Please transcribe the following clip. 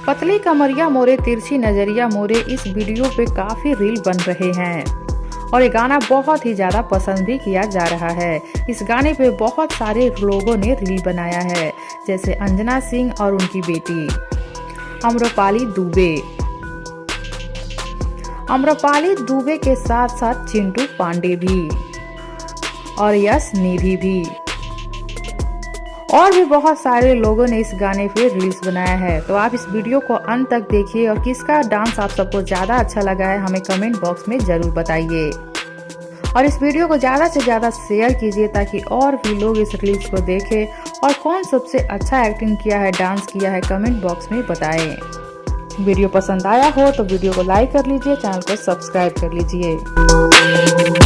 पतली कमरिया मोरे तिरछी नजरिया मोरे इस वीडियो पे काफी रील बन रहे हैं और ये गाना बहुत ही ज्यादा पसंद भी किया जा रहा है। इस गाने पे बहुत सारे लोगों ने रील बनाया है, जैसे अंजना सिंह और उनकी बेटी आम्रपाली दुबे। आम्रपाली दुबे के साथ साथ चिंटू पांडे भी और यश निधि भी और भी बहुत सारे लोगों ने इस गाने पे रील्स बनाया है। तो आप इस वीडियो को अंत तक देखिए और किसका डांस आप सबको ज्यादा अच्छा लगा है हमें कमेंट बॉक्स में जरूर बताइए और इस वीडियो को ज्यादा से ज्यादा शेयर कीजिए ताकि और भी लोग इस रील्स को देखें और कौन सबसे अच्छा एक्टिंग किया है, डांस किया है, कमेंट बॉक्स में बताएं। वीडियो पसंद आया हो तो वीडियो को लाइक कर लीजिए, चैनल को सब्सक्राइब कर लीजिए।